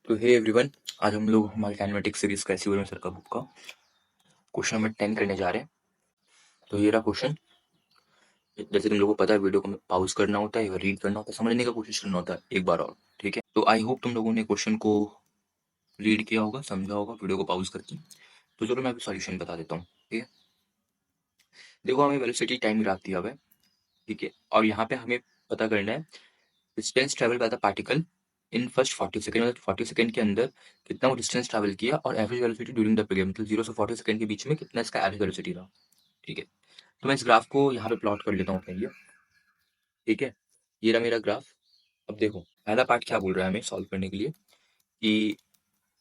तो hey everyone, आज हम लोग हमारे काइनेमेटिक सीरीज का एसईओ सर का बुक का क्वेश्चन नंबर 10 करने जा रहे हैं। तो ये रहा क्वेश्चन। जैसे तुम लोगों को पता है, वीडियो को पॉज करना होता है, रीड करना होता है, समझने का कोशिश करना होता है एक बार और। ठीक है, तो आई होप तुम लोगों ने क्वेश्चन को रीड किया होगा, समझा होगा वीडियो को पॉज करके। तो चलो मैं अभी सॉल्यूशन बता देता हूँ। ठीक है, देखो हमें वेलोसिटी टाइम ग्राफ दिया हुआ है। ठीक है, और यहाँ पे हमें पता करना है distance travel by the particle in first 40 second, मतलब 40 सेकंड के अंदर कितना वो डिस्टेंस ट्रैवल किया, और average velocity during the period, मतलब 0 से 40 सेकंड के बीच में कितना इसका एवरेज वेलोसिटी रहा। ठीक है, तो मैं इस ग्राफ को यहाँ पे प्लॉट कर लेता हूँ अपने लिए। ठीक है, ये रहा मेरा ग्राफ। अब देखो पहला पार्ट क्या बोल रहा है हमें सॉल्व करने के लिए, कि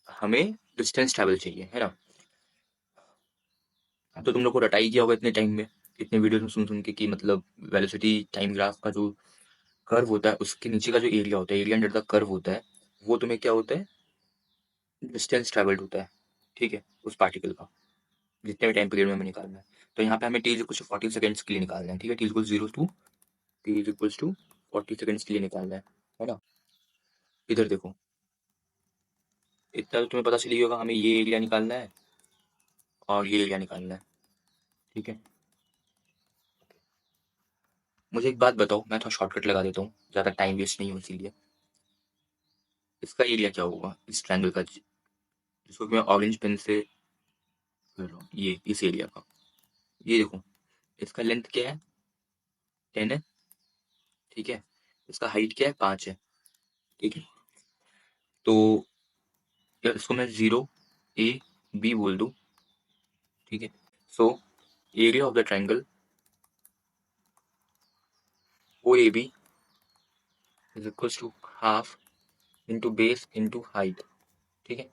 हमें डिस्टेंस ट्रैवल चाहिए, है ना। तो तुम लोग को रटा ही किया होगा इतने टाइम में, इतने वीडियो में सुन सुन के, कि मतलब वेलोसिटी टाइम ग्राफ का जो कर्व होता है, उसके नीचे का जो एरिया होता है, एरिया अंडर द कर्व होता है, वो तुम्हें क्या होता है, डिस्टेंस ट्रैवल्ड होता है। ठीक है, उस पार्टिकल का जितने भी टाइम पीरियड में हमें निकालना है। तो यहाँ पे हमें t is equal to 40 seconds के लिए निकालना है। ठीक है, टी इज इक्वल 40 सेकंड्स के लिए निकालना है ना। इधर देखो, इतना तो तुम्हें पता चल ही होगा, हमें ये एरिया निकालना है और ये एरिया निकालना है। ठीक है, मुझे एक बात बताओ, मैं थोड़ा शॉर्टकट लगा देता हूँ, ज़्यादा टाइम वेस्ट नहीं हो, इसीलिए इसका एरिया क्या होगा इस ट्रायंगल का, जिसको कि मैं ऑरेंज पेन से कर रहा हूँ, ये इस एरिया का। ये देखो, इसका लेंथ क्या है, 10 है। ठीक है, इसका हाइट क्या है, 5 है। ठीक है, तो यार इसको मैं 0 A B बोल दूँ। ठीक है, so area of the triangle OAB is equal to half into base into height. ठीक है,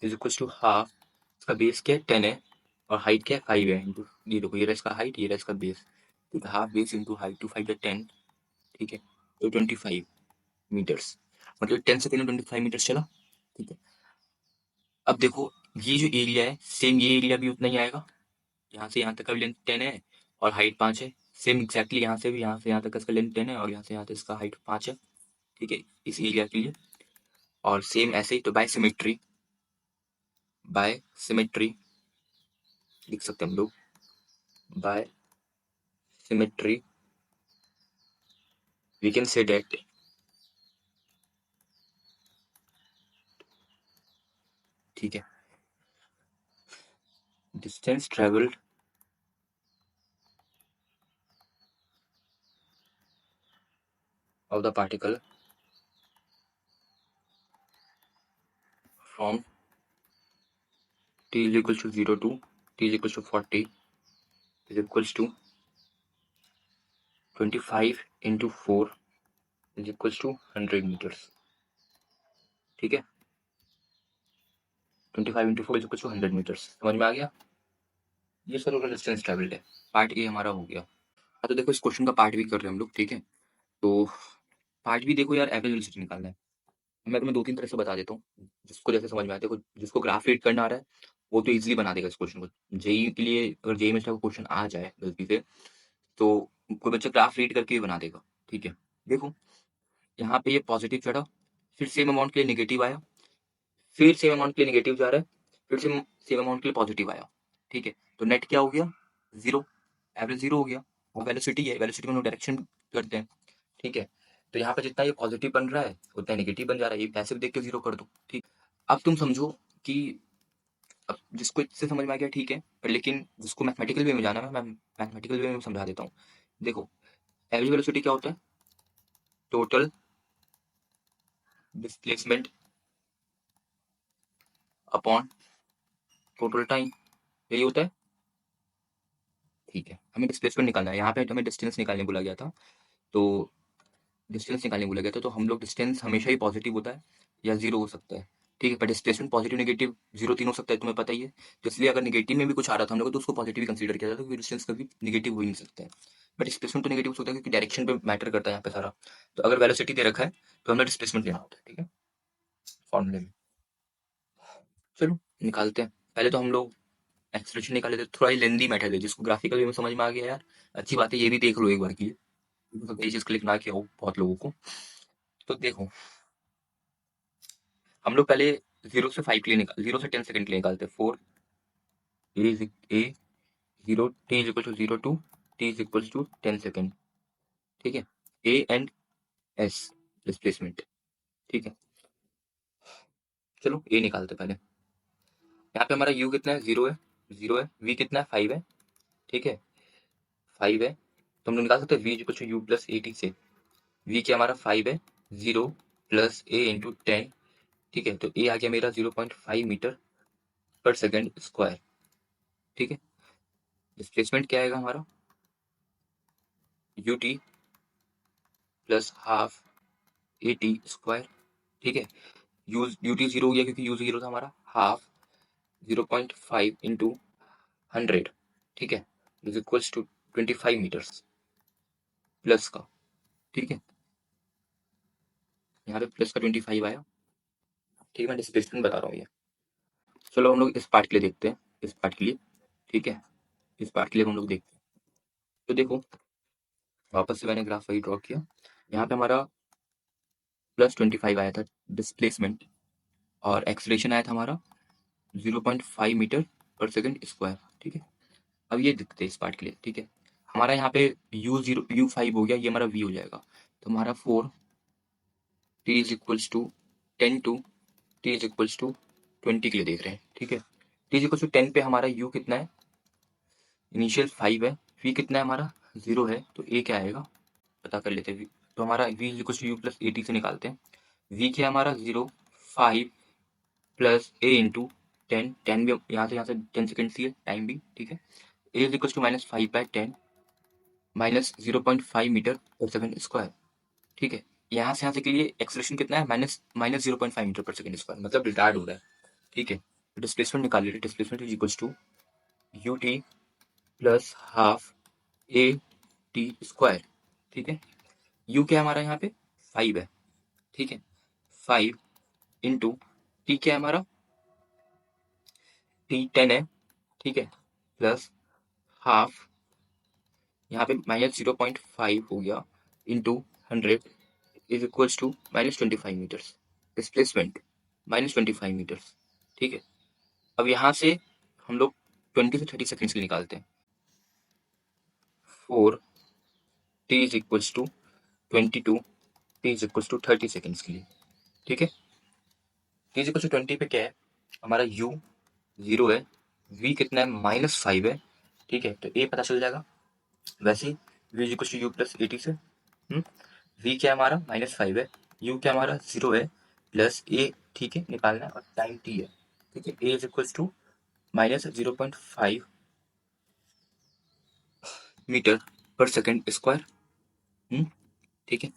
इज इक्वल टू हाफ, इसका बेस क्या है, 10 है, और हाइट क्या है, 5 है। इंटू ये देखो, ये रहा इसका हाइट, ये रहा इसका बेस। ठीक है, half base into height, two 5 10। ठीक है, तो 25 मीटर्स, मतलब 10 सेकेंड में 25 मीटर्स चला। ठीक है, अब देखो ये जो एरिया है, सेम ये एरिया भी उतना ही आएगा। यहाँ से यहाँ तक का भी लेंथ 10 है और हाइट 5 है। सेम एग्जैक्टली यहाँ से भी, यहाँ से यहाँ तक का इसका लेंथ 10 है और यहाँ से यहाँ तक इसका हाइट 5 है। ठीक है, इस एरिया के लिए। और सेम ऐसे ही, तो बाय सिमेट्री लिख सकते हैं हम लोग, by symmetry we can say that ठीक है, distance travelled of the particle from t is equals to 0 to t is equals to 40 is equals to 25 into 4 is equals to 100 meters। ठीक है, 25 into 4 is equals to 100 meters। समझ में आ गया, ये sir होगा distance travelled है। Part A हमारा हो गया। हाँ, तो देखो इस क्वेश्चन का पार्ट भी कर रहे हैं हम लोग। ठीक है, तो पार्ट भी देखो यार, एवरेज वेलोसिटी निकालना है। मैं तुम्हें 2-3 तरह से बता देता हूँ, जिसको जैसे समझ में आए। देखो जिसको ग्राफ रीड करना आ रहा है, वो तो इजीली बना देगा इस क्वेश्चन को। जेई के लिए, अगर जेई में से क्वेश्चन आ जाए गलती से, तो कोई बच्चा ग्राफ रीड करके ही बना देगा। ठीक है, देखो यहाँ पे ये पॉजिटिव चढ़ा, फिर सेम अमाउंट के लिए नेगेटिव आया, फिर सेम अमाउंट के लिए नेगेटिव जा रहा है, फिर सेम अमाउंट के लिए पॉजिटिव आया। ठीक है, तो नेट क्या हो गया, 0, एवरेज 0 हो गया। और वेलोसिटी है, वेलोसिटी में हम लोग डायरेक्शन करते हैं। ठीक है, तो यहाँ पे जितना ये पॉजिटिव बन रहा है उतना नेगेटिव बन जा रहा है, ये पैसिव देख के 0 कर दो। ठीक, अब तुम समझो कि, अब जिसको इससे समझ में आ गया ठीक है, पर लेकिन जिसको मैथमेटिकल वे में जाना है, मैं मैथमेटिकल वे में समझा देता हूँ। देखो एवरेज वेलोसिटी क्या होता है, total displacement upon total time, यही होता है। ठीक है, हमें डिस्प्लेसमेंट निकालना है, यहाँ पे हमें डिस्टेंस निकालने बोला गया था। तो डिस्टेंस निकालने बोला गया था, तो हम लोग डिस्टेंस हमेशा ही पॉजिटिव होता है या 0 हो सकता है। ठीक है, पर डिस्प्लेसमेंट पॉजिटिव नेगेटिव 0 तीन हो सकता है, तुम्हें पता ही है। तो इसलिए अगर नेगेटिव में भी कुछ आ रहा था हम लोग, तो उसको पॉजिटिव ही कंसीडर किया जाता है, क्योंकि डिस्टेंस कभी नेगेटिव हो ही नहीं सकता है। बट डिस्प्लेसमेंट तो नेगेटिव हो सकता है, क्योंकि डायरेक्शन पे मैटर करता है यहाँ पे सारा। तो अगर वेलोसिटी दे रखा है, तो हमें डिस्प्लेसमेंट लेना होता है। ठीक है, फॉर्मूले में। चलो निकालते हैं। पहले तो हम लोग एक्सप्रेशन निकाले थे, थोड़ा ही लेंदी मेथड है, जिसको ग्राफिकल वे में समझ में आ गया यार, अच्छी बात है, ये भी देख लो एक बार की। तो ये चीज क्लिक ना किया हो बहुत लोगों को। तो देखो हम लोग पहले 0 से 10 सेकंड के लिए निकालते हैं। 4 a 0 t is equal to 0 to t is equal to 10 second. ठीक है, ए एंड एस डिस्प्लेसमेंट। ठीक है, चलो ए निकालते पहले। यहाँ पे हमारा u कितना है, 0 है, 0 है। v कितना है, 5 है। ठीक है, 5 है, तो हम लोग निकाल सकते हैं v equal to u plus a t से। v क्या हमारा 5 है, 0 प्लस ए इंटू 10। ठीक है, तो ए आ गया मेरा 0.5 मीटर पर सेकेंड स्क्वायर। ठीक है, डिस्प्लेसमेंट क्या आएगा हमारा, you t plus half a t square. ठीक है, यू टी 0 हो गया क्योंकि यू 0 था हमारा। Half 0.5 into 100। ठीक है, is equals to 25 metres plus का। ठीक है, यहाँ पे प्लस का 25 आया। ठीक है, मैं डिस्प्लेसमेंट बता रहा हूँ ये। चलो हम लोग इस पार्ट के लिए देखते हैं, इस पार्ट के लिए। ठीक है, इस पार्ट के लिए हम लोग देखते हैं। तो देखो, वापस से मैंने ग्राफ वही ड्रॉ किया। यहाँ पे हमारा प्लस 25 आया था डिस्प्लेसमेंट, और एक्सलेशन आया था हमारा 0.5 मीटर पर सेकेंड स्क्वायर। ठीक है, अब ये देखते हैं इस पार्ट के लिए। ठीक है, हमारा यहाँ पे u5 हो गया, ये हमारा v हो जाएगा। तो हमारा 4 t is equals to 10 to t is equals to 20 के लिए देख रहे हैं। ठीक है, t इज इक्वल्स टू 10 पे हमारा u कितना है, इनिशियल 5 है, v कितना है हमारा 0 है, तो a क्या आएगा पता कर लेते हैं। तो हमारा v is equals to u plus a t से निकालते हैं। v क्या है हमारा 0, 5 प्लस ए इंटू 10। 10 भी यहाँ से 10 सेकेंड सी है टाइम भी। ठीक है, a is equals to -5/10 minus 0.5 metre per second square. ठीक है, यहाँ से के लिए एक्सलेशन कितना है, minus 0.5 metre per second square, मतलब रिटार्ड हो रहा है। ठीक है, डिस्प्लेसमेंट निकाल लीजिए। Displacement is equals to u t plus half a t square. ठीक है, यू क्या है हमारा यहाँ पे 5 है। ठीक है, 5 इंटू टी क्या है हमारा, टी 10 है। ठीक है, प्लस हाफ, यहाँ पे -0.5 हो गया, into 100 is equals to -25 metres. Displacement -25 metres. ठीक है, अब यहाँ से हम लोग 20 से 30 सेकेंड्स के लिए निकालते हैं। 4 t is equals to 22 t is equals to 30 seconds के लिए। ठीक है, t इज इक्वल्स टू 20 पे क्या है हमारा, u 0 है, v कितना है -5 है। ठीक है, तो a पता चल जाएगा वैसे ही, v is equals to u plus a t से। v क्या है हमारा -5 है, u क्या हमारा 0 है, प्लस a। ठीक है, निकालना है, और टाइम t है। ठीक है, a is equals to -0.5 metre per second square. ठीक है,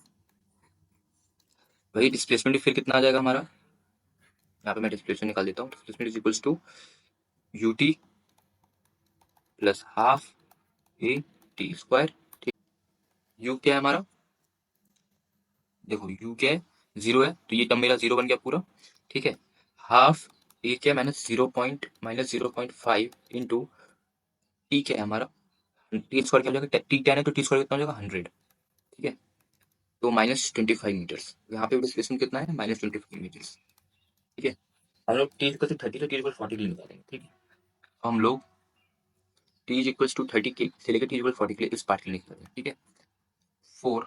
वही डिस्प्लेसमेंट फिर कितना आ जाएगा हमारा, यहाँ पे मैं डिस्प्लेसमेंट निकाल देता हूँ। Displacement is equals to u t plus half a t square. ठीक, यू क्या है हमारा, देखो यू क्या है 0 है, तो ये टर्म मेरा 0 बन गया पूरा। ठीक है, हाफ ए क्या -0.5 इंटू टी क्या है हमारा, टी स्क्वायर क्या हो जाएगा, टी 10 है तो टी स्क्वायर कितना हो जाएगा 100। ठीक है, तो -25 मीटर्स, यहाँ पे डिस्प्लेसमेंट कितना है -25 मीटर्स। ठीक है, हम लोग टी इक्वल टू 30 से टी इक्वल 40 के लिए निकालेंगे। ठीक है, हम लोग टी इज इक्वल टू 30 के से लेकर टी इक्वल 40 के लिए इस पार्ट के लिए निकालेंगे। ठीक है, 4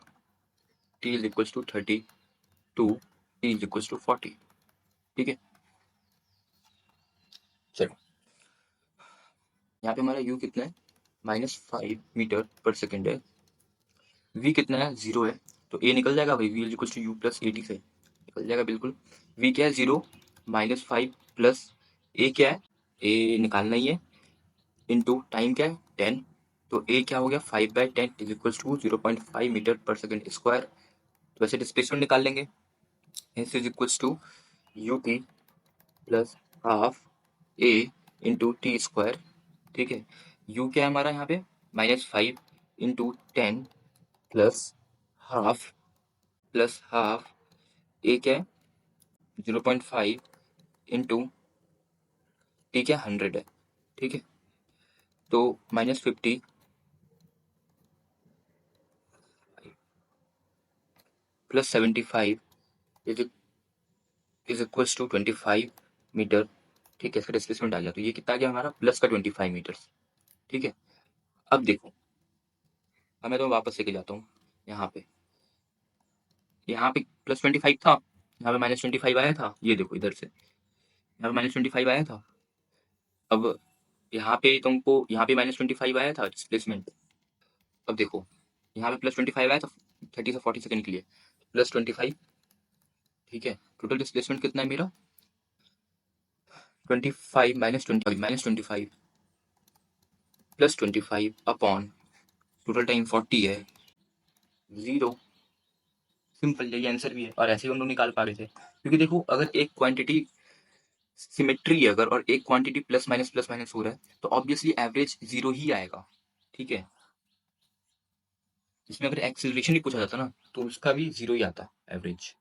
t is equal to 30, 2 t is equal to 40। ठीक है, चलो यहाँ पे हमारा u कितना है -5 मीटर पर सेकेंड है, v कितना है 0 है, तो a निकल जाएगा भाई, v is equal to u plus a t से निकल जाएगा बिल्कुल। v क्या है 0, -5 प्लस a क्या है, a निकालना ही है, इंटू टाइम क्या है 10। तो a क्या हो गया 5/10 is equal to 0.5 metre per second square. तो वैसे डिस्प्लेसमेंट निकाल लेंगे, is equals to u t plus half a into t square. ठीक है, यू क्या है हमारा यहाँ पे -5 इंटू 10 प्लस हाफ ए क्या है 0.5 इंटू टी क्या 100 है। ठीक है, तो -50 plus 75 is is equals to 25 metre, ठीक है। इसका डिस्प्लेसमेंट आ गया, तो ये कितना आ गया हमारा, प्लस का 25 मीटर्स, ठीक है। अब देखो, अब मैं तो वापस लेके जाता हूँ यहाँ पे प्लस 25 था, यहाँ पे माइनस 25 आया था, ये देखो इधर से यहाँ पे माइनस 25 आया था। अब यहाँ पे माइनस 25 आया था डिस्प्लेसमेंट। अब देखो यहाँ पे प्लस 25 आया था 30 से 40 सेकंड के लिए, प्लस 25, ठीक है। टोटल डिस्प्लेसमेंट कितना है मेरा, 25 minus 25 plus 25 upon total time 40 है, 0। सिंपल, यही आंसर भी है, और ऐसे ही हम लोग निकाल पा रहे थे, क्योंकि देखो अगर एक क्वांटिटी सिमेट्री है अगर, और एक क्वांटिटी प्लस माइनस हो रहा है, तो ऑब्वियसली एवरेज 0 ही आएगा, ठीक है। इसमें अगर एक्सेलरेशन ही पूछा जाता ना, तो उसका भी 0 ही आता एवरेज।